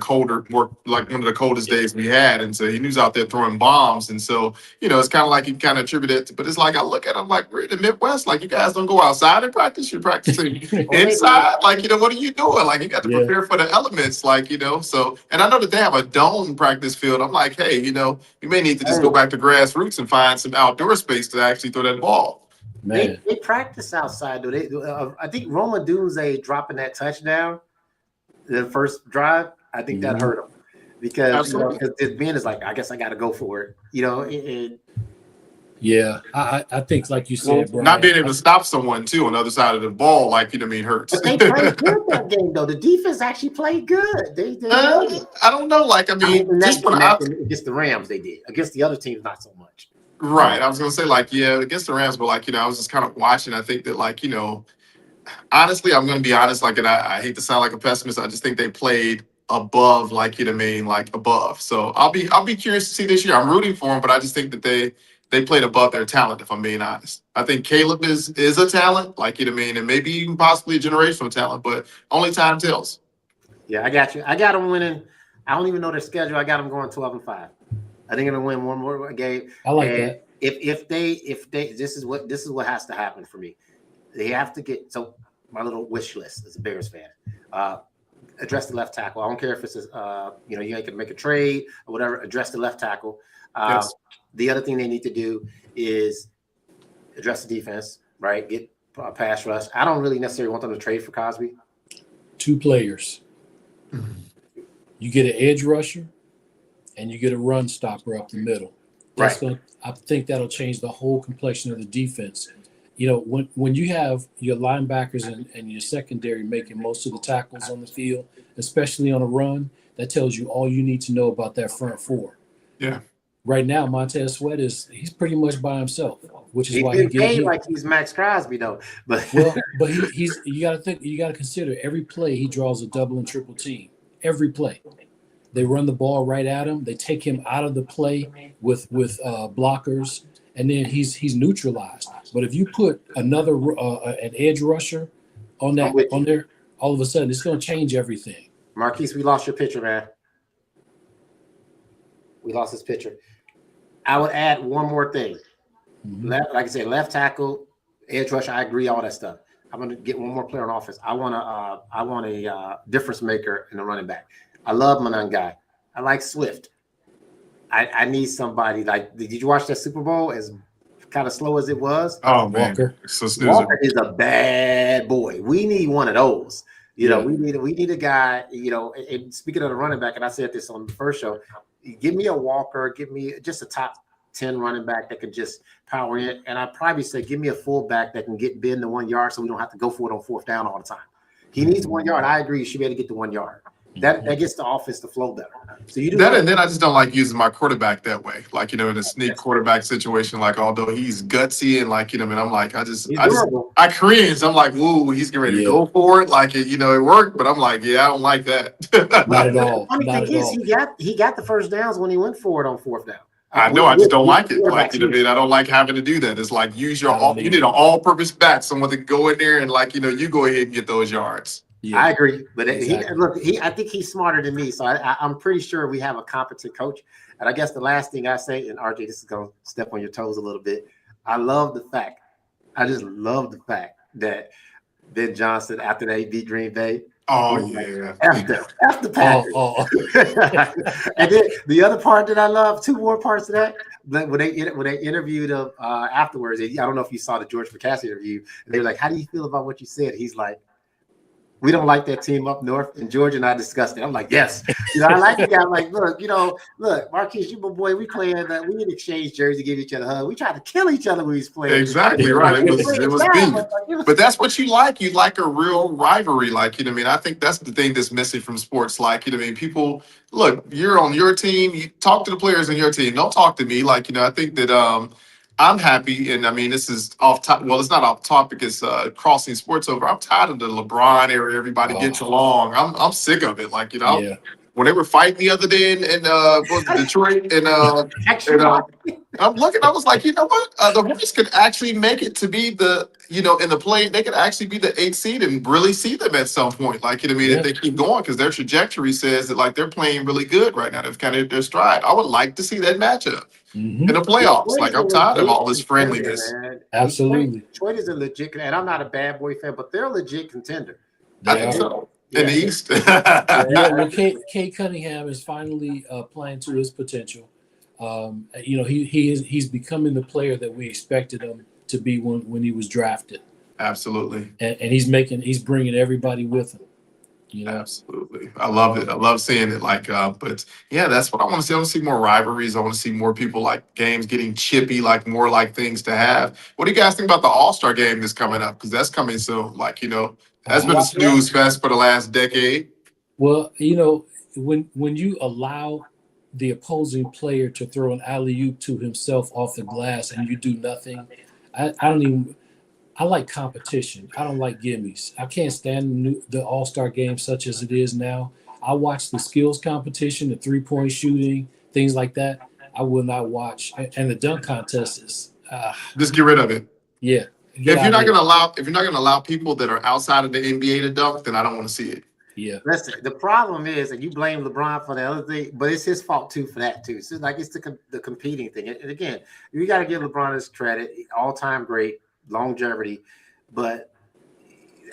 one of the coldest days we had. And so he was out there throwing bombs. And so, it's kind of like he kind of attributed it to, but it's like I look at him like we're in the Midwest, like you guys don't go outside and practice, you're practicing inside. Like, what are you doing? Like you got to prepare for the elements, like, so and I know that they have a dome practice field. I'm like, hey, you may need to just go back to grassroots and find some outdoor space to actually throw that ball. They practice outside, though. I think Roma Dunze dropping that touchdown, the first drive, I think that hurt him because Ben is like, I guess I got to go for it. Yeah, I think like you said, Brian, not being able to stop someone too on the other side of the ball, like hurts. But they played good that game, though. The defense actually played good. They I don't know, like just against the Rams, they did. Against the other teams, not so much. Right. I was gonna say like, against the Rams, but like, I was just kind of watching. I think that like, honestly, I'm gonna be honest, like, and I hate to sound like a pessimist. I just think they played above, like, like above. So I'll be curious to see this year. I'm rooting for them, but I just think that they played above their talent, if I'm being honest. I think Caleb is a talent, like, and maybe even possibly a generational talent, but only time tells. Yeah, I got you. I got them winning. I don't even know their schedule. I got them going 12-5. I think they're gonna win one more game. I like that. If they this is what has to happen for me. They have to get my little wish list as a Bears fan. Address the left tackle. I don't care if it's you can make a trade or whatever. Address the left tackle. Yes. The other thing they need to do is address the defense. Right, get pass rush. I don't really necessarily want them to trade for Cosby. 2 players. You get an edge rusher. And you get a run stopper up the middle. I think that'll change the whole complexion of the defense. When you have your linebackers and your secondary making most of the tackles on the field, especially on a run, that tells you all you need to know about that front four. Yeah. Right now, Montez Sweat he's pretty much by himself, which is why he gets paid like he's Max Crosby though. But he's you got to consider every play he draws a double and triple team. Every play. They run the ball right at him. They take him out of the play with blockers, and then he's neutralized. But if you put another an edge rusher on there, all of a sudden it's going to change everything. Marquise, we lost your picture, man. We lost his picture. I would add one more thing. Like I said, left tackle, edge rusher. I agree, all that stuff. I'm going to get one more player on offense. I want a difference maker in the running back. I love Monangai. I like Swift. I need somebody like. Did you watch that Super Bowl? As kind of slow as it was. Oh man, Walker is a bad boy. We need one of those. We need a guy. And speaking of the running back, and I said this on the first show. Give me a Walker. Give me just a top 10 running back that can just power in. And I'd probably say, give me a fullback that can get Ben the 1 yard, so we don't have to go for it on 4th down all the time. He needs 1 yard. I agree. You should be able to get the 1 yard. That gets the offense to flow better. So you do that, and then I just don't like using my quarterback that way. Like, in a sneak quarterback situation, like, although he's gutsy and like, and I'm like, I cringe. I'm like, ooh, he's getting ready to go for it. Like, it worked, but I'm like, yeah, I don't like that. Not at all. The funny thing is, he got the first downs when he went for it on 4th down. I know. I just don't like it. Like, I don't like having to do that. It's like you need an all-purpose back, someone that can go in there and like, you go ahead and get those yards. Yeah, I agree, but exactly. I think he's smarter than me, so I'm pretty sure we have a competent coach. And I guess the last thing I say, and RJ, this is going to step on your toes a little bit. I just love the fact that Ben Johnson, after they beat Green Bay, after Packers. And then the other part that I love, 2 more parts of that, when they interviewed him afterwards, I don't know if you saw the George McCaskey interview, and they were like, "How do you feel about what you said?" He's like, "We don't like that team up north," and George and I discussed it. I'm like, yes. I like the guy. I'm like, look, Marquise, you my boy. We playing that. We didn't exchange jerseys, give each other a hug. We tried to kill each other when we was playing. Exactly right. It was beef. But that's what you like. You like a real rivalry. Like, I think that's the thing that's missing from sports. Like, people look. You're on your team. You talk to the players on your team. Don't talk to me. Like, I think that I'm happy, and this is off top. Well, it's not off topic. It's crossing sports over. I'm tired of the LeBron era. Everybody gets along. I'm sick of it. Like, when they were fighting the other day in what was it, Detroit, Actually, I'm looking, I was like, you know what? The Hornets could actually make it to be in the play, they could actually be the 8th seed and really see them at some point. Like, you know what I mean, Yeah. if they keep going, because their trajectory says that like they're playing really good right now. They've kind of hit their stride. I would like to see that matchup in the playoffs. Like, I'm tired of all this friendliness. Man. Absolutely. Detroit is a legit, and I'm not a bad boy fan, but they're a legit contender. I They think are. so. In the East. Yeah, well, Kate Cunningham is finally playing to his potential. He's becoming the player that we expected him to be when he was drafted. Absolutely. And he's bringing everybody with him. Absolutely. I love it. I love seeing it. But yeah, that's what I want to see. I want to see more rivalries. I want to see more people like games getting chippy, like more like things to have. What do you guys think about the All-Star game that's coming up? Because that's coming soon. That's been a snooze fest for the last decade. Well, when you allow the opposing player to throw an alley-oop to himself off the glass and you do nothing, I like competition. I don't like gimmies. I can't stand the All-Star game such as it is now. I watch the skills competition, the three-point shooting, things like that. I will not watch. And the dunk contest is just get rid of it. Yeah. If you're not gonna allow people that are outside of the NBA to dunk, then I don't want to see it. Yeah. Listen, the problem is, and you blame LeBron for the other thing, but it's his fault too for that too. So it's the competing thing. And again, you got to give LeBron his credit, all-time great, longevity, but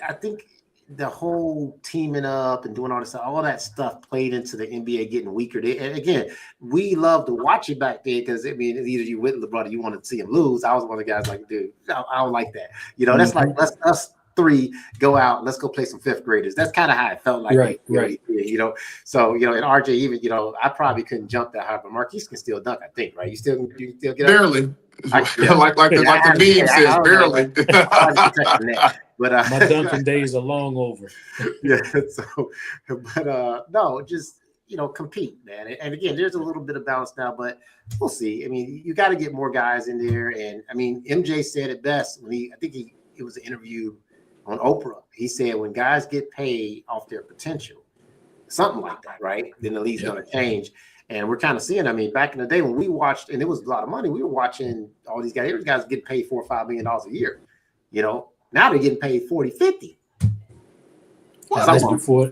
I think the whole teaming up and doing all that stuff played into the NBA getting weaker. And again, we love to watch it back then because either you with LeBron or you wanted to see him lose. I was one of the guys like, dude, I don't like that. That's like us three go out. Let's go play some fifth graders. That's kind of how it felt like. Right. So and RJ even I probably couldn't jump that high, but Marquise can still dunk. I think, right? You still get barely. Like the meme says, barely. But my dunking days are long over. Yeah. So, but no, just compete, man. And again, there's a little bit of balance now, but we'll see. I mean, you got to get more guys in there. And I mean, MJ said it best when it was an interview on Oprah. He said when guys get paid off their potential, something like that, right? Then the league's going to change. And we're kind of seeing, I mean, back in the day when we watched, and it was a lot of money, we were watching all these guys. Every guy's getting paid $4 or $5 million a year. Now they're getting paid 40, 50. Well, that's before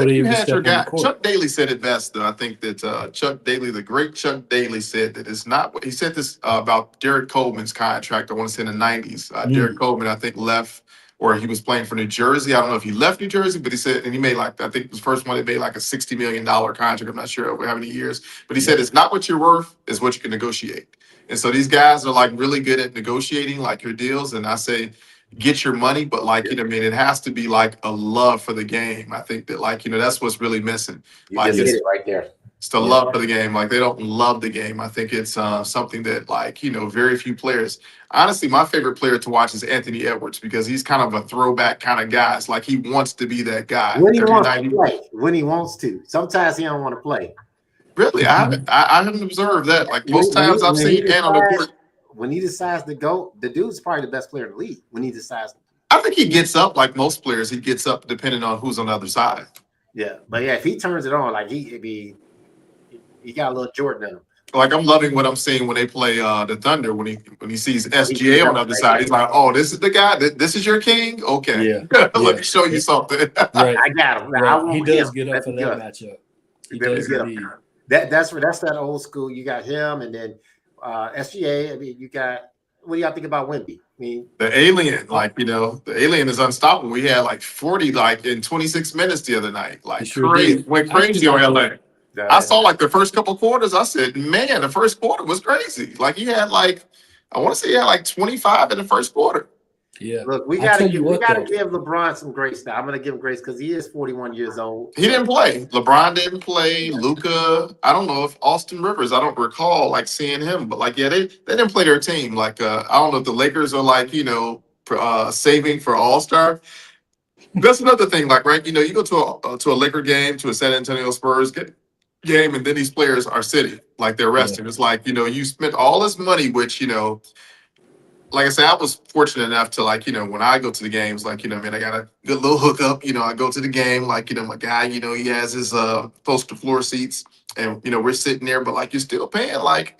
they even step on the court. Chuck Daly said it best, though. I think that Chuck Daly, the great Chuck Daly, said that it's not what he said this about Derek Coleman's contract. I want to say in the 90s. Derek Coleman, I think, left, or he was playing for New Jersey. I don't know if he left New Jersey, but he said, and he made I think it was the first one they made like a $60 million contract. I'm not sure over how many years, but he said it's not what you're worth, it's what you can negotiate. And so these guys are like really good at negotiating like your deals. And I say, get your money, but it has to be like a love for the game. I think that that's what's really missing. You just hit it right there. It's the love for the game. Like they don't love the game. I think it's something that very few players. Honestly, my favorite player to watch is Anthony Edwards because he's kind of a throwback kind of guy. It's like he wants to be that guy. When he wants to play. When he wants to. Sometimes he don't want to play. Really? I haven't observed that. Like most times I've seen Ant on the court. When he decides to go, the dude's probably the best player in the league. When he decides, I think he gets up like most players. He gets up depending on who's on the other side. Yeah, but if he turns it on, like he got a little Jordan in him. Like I'm loving what I'm seeing when they play the Thunder. When he sees SGA on the other side, he's like, "Oh, this is the guy. This is your king. Okay, let me show you something." Right. I got him. Right. He does get up for that matchup. He does indeed. That's that old school. You got him, and then SGA. I mean, you got. What do y'all think about Wemby? I mean, the alien, the alien is unstoppable. We had like 40 in 26 minutes the other night. Like crazy, went crazy on LA. I saw the first couple quarters. I said, man, the first quarter was crazy. Like he had I want to say he had 25 in the first quarter. Yeah. Look, we gotta give LeBron some grace now. I'm gonna give him grace because he is 41 years old. He didn't play. LeBron didn't play. Luka. I don't know if Austin Rivers. I don't recall seeing him, but they didn't play their team. I don't know if the Lakers are saving for All-Star. That's another thing. Right, you go to a Laker game, to a San Antonio Spurs game, and then these players are sitting they're resting. Yeah. It's you spent all this money, which like I said, I was fortunate enough to like, when I go to the games, like, I got a good little hookup. I go to the game, like, my guy, he has his close to floor seats, and we're sitting there, but like you're still paying like,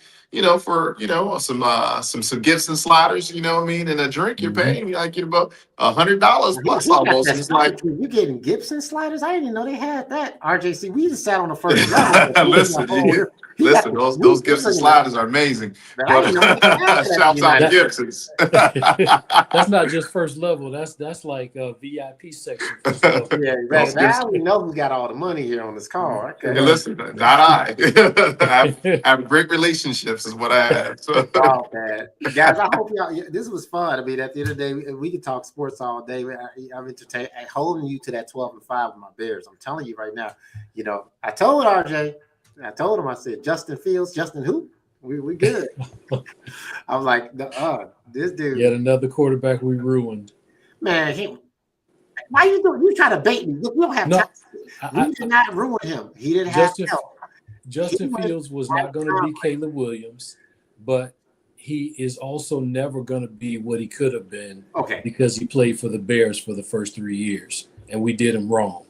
for some gifts and sliders, you know what I mean, and a drink. You're paying like about $100 plus He got almost. that And it's like, slide. You getting Gibson sliders? I didn't even know they had that. RJC, we just sat on the first level. listen, listen, those gifts and sliders are amazing. But I But didn't know they had that at the shouts out to United. Gibsons. That's not just first level. That's like a VIP section. First level. Yeah, right. Now we know who got all the money here on this call. Okay. Hey, listen, not I. I have great relationships, is what I have. So. Oh, man. Guys, I hope y'all. This was fun. I mean, at the end of the day, we could talk sports all day. I'm entertained. Holding you to that 12-5 with my Bears. I'm telling you right now. I told RJ. I told him. I said, Justin Fields. Justin who? We good. I was like, this dude. Yet another quarterback we ruined. Man, why you doing? You try to bait me? Look, we don't have time. We did not ruin him. He didn't have help. Justin Fields was not going to be Caleb Williams, but he is also never going to be what he could have been. Okay. Because he played for the Bears for the first 3 years, and we did him wrong.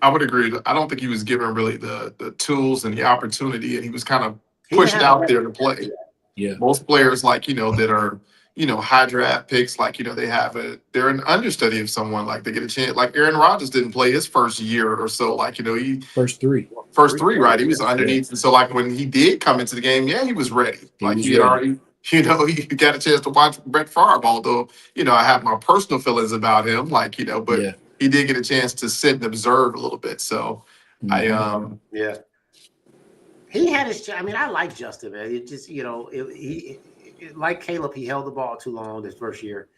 I would agree. I don't think he was given really the tools and the opportunity, and he was kind of pushed out there to play. Yeah. Most players, like, that are, high draft picks, like, they're an understudy of someone, like they get a chance. Like Aaron Rodgers didn't play his first year or so, like, first three, right? He was underneath. And so, like, when he did come into the game, he was ready. He had already, he got a chance to watch Brett Favre, although, I have my personal feelings about him, like, but he did get a chance to sit and observe a little bit. So yeah. He had his. I mean, I like Justin, man. It just, like Caleb, he held the ball too long this first year.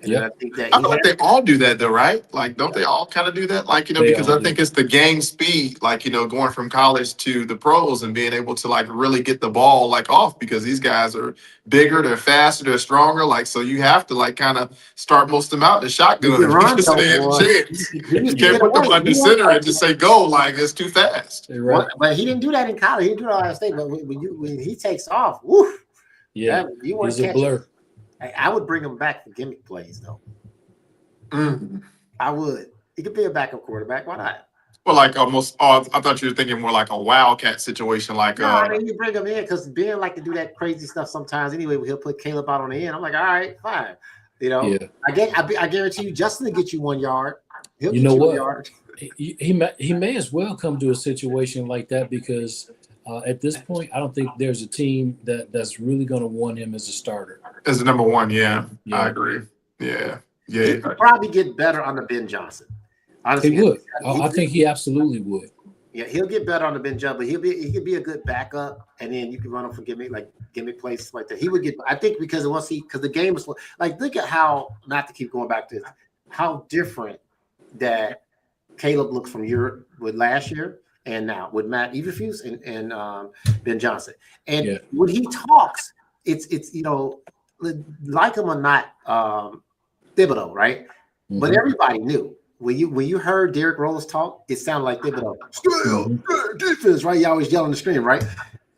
And I think that I feel like they all do that though, right? Like, don't they all kind of do that? Like, because I think it's the game speed, like, going from college to the pros and being able to like really get the ball like off, because these guys are bigger, they're faster, they're stronger. Like, so you have to like kind of start most of them out in the shotgun because they have a chance. You can't put them under center and just say go, like it's too fast. Right. But he didn't do that in college. He didn't do it at Ohio State. But when he takes off, woof. Yeah, you want to catch blur. I would bring him back for gimmick plays, though. I would. He could be a backup quarterback. Why not? Well, like almost. I thought you were thinking more like a wildcat situation. Like, no, I mean, you bring him in because Ben like to do that crazy stuff sometimes. Anyway, he'll put Caleb out on the end. I'm like, all right, fine. I guarantee you, Justin will get you 1 yard. He'll you know what? 1 yard. He may as well come to a situation like that because. At this point, I don't think there's a team that's really going to want him as a starter. As the number one, yeah. I agree. Yeah. He could probably get better under Ben Johnson. Honestly, he would. I think he absolutely would. Yeah, he'll get better on the Ben Johnson, but he could be a good backup, and then you can run him for gimmick plays like that. He would get. I think because the game is like, look at how, not to keep going back to this, how different that Caleb looks from Europe with last year. And now with Matt Eberflus and Ben Johnson, and when he talks, it's like him or not, Thibodeau, right? Mm-hmm. But everybody knew when you heard Derrick Rose talk, it sounded like Thibodeau. Still defense, right? He always yelling the scream, right?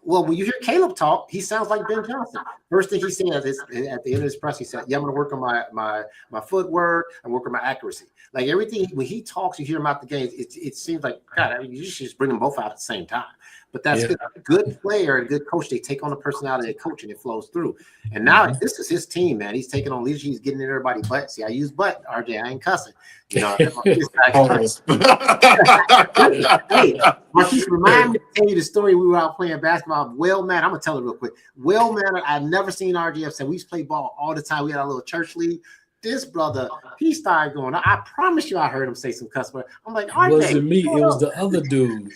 Well, when you hear Caleb talk, he sounds like Ben Johnson. First thing he said at the end of his press, he said, "Yeah, I'm going to work on my footwork and work on my accuracy." Like everything, when he talks, you hear him out the game. It seems like, God, I mean, you should just bring them both out at the same time. But that's good. A good player and a good coach, they take on the personality of the coach and it flows through. And now this is his team, man. He's taking on leadership. He's getting in everybody's butt. See, I use butt, RJ. I ain't cussing. Hey, Marquise, remind me to tell you the story. We were out playing basketball. Well, man, I'm going to tell it real quick. Well, man, I've never seen RJ upset. We used to play ball all the time. We had a little church league. This brother, he started going. I promise you, I heard him say some cuss words. I'm like, RJ, it wasn't me. It was the other dude.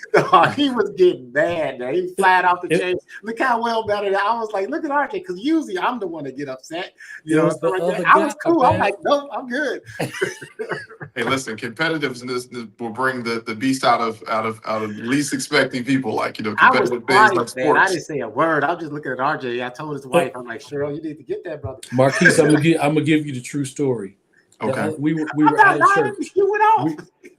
He was getting mad. Man. He flat off the chain. Look how well better. I was like, look at RJ, because usually I'm the one that get upset. You know, I was cool. I'm like, nope, I'm good. Hey, listen, competitiveness will bring the beast out of least expecting people. Like, competitive things like sports. Man, I didn't say a word. I was just looking at RJ. I told his wife, I'm like, Cheryl, you need to get that, brother. Marquise, I'm gonna give you the true story. Okay. We were at a church.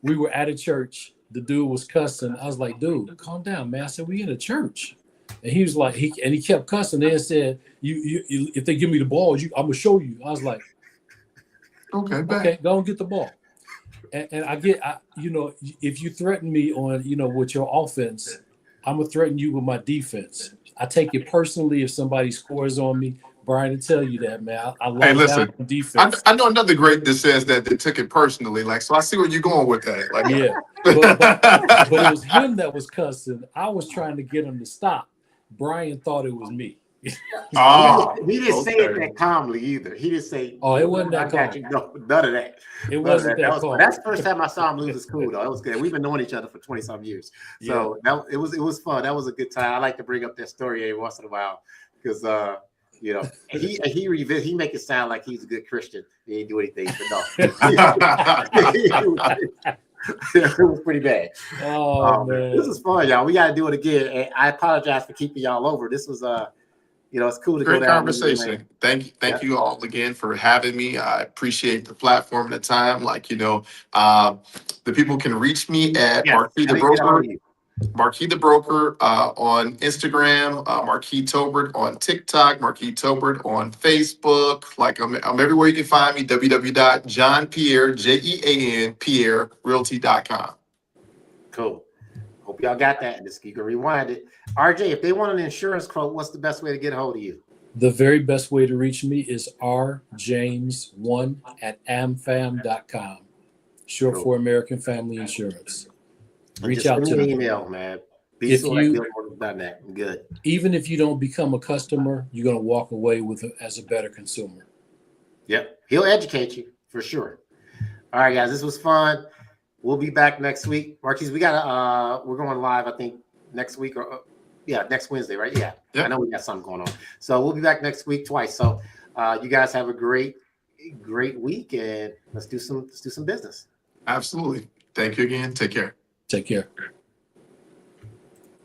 We were at a church. The dude was cussing. I was like, dude, calm down, man. I said, we in a church. And he was like, he kept cussing. Then said, you if they give me the ball, I'm gonna show you. I was like, Okay, back. okay, go and get the ball. And if you threaten me on, with your offense, I'm gonna threaten you with my defense. I take it personally if somebody scores on me. Brian will tell you that, man. I Hey, lock listen, down on defense. I know another great that says that they took it personally. Like, so I see where you're going with that. Like, Yeah, but it was him that was cussing. I was trying to get him to stop. Brian thought it was me. He didn't say it that calmly either. He didn't say, Oh, it wasn't that I got calm. you. No, none of that. It wasn't that calm. That's the first time I saw him lose his cool though. It was good. We've been knowing each other for 20-some years. So it was fun. That was a good time. I like to bring up that story every once in a while because he make it sound like he's a good Christian. He ain't do anything, but no. It was pretty bad. Oh man. This is fun, y'all. We got to do it again. And I apologize for keeping y'all over. This was it's cool to great go down. conversation. Thank you all again for having me. I appreciate the platform and the time. The people can reach me at Marquis the Broker. Marquis the Broker on Instagram, Marquis Tobert on TikTok, Marquis Tobert on Facebook. I'm everywhere you can find me, www.johnpierre, Jean Pierre.realty.com. Cool. Hope y'all got that. You can rewind it. RJ, if they want an insurance quote, what's the best way to get a hold of you? The very best way to reach me is rjames1@amfam.com. Short for American Family Insurance. Reach out to me. Email, man. Good. Even if you don't become a customer, you're going to walk away as a better consumer. Yep. He'll educate you for sure. All right, guys. This was fun. We'll be back next week. Marquise, we're going live, I think, next week next Wednesday, right? Yeah. I know we got something going on. So we'll be back next week twice. So you guys have a great week and let's do some business. Absolutely. Thank you again. Take care. Take care.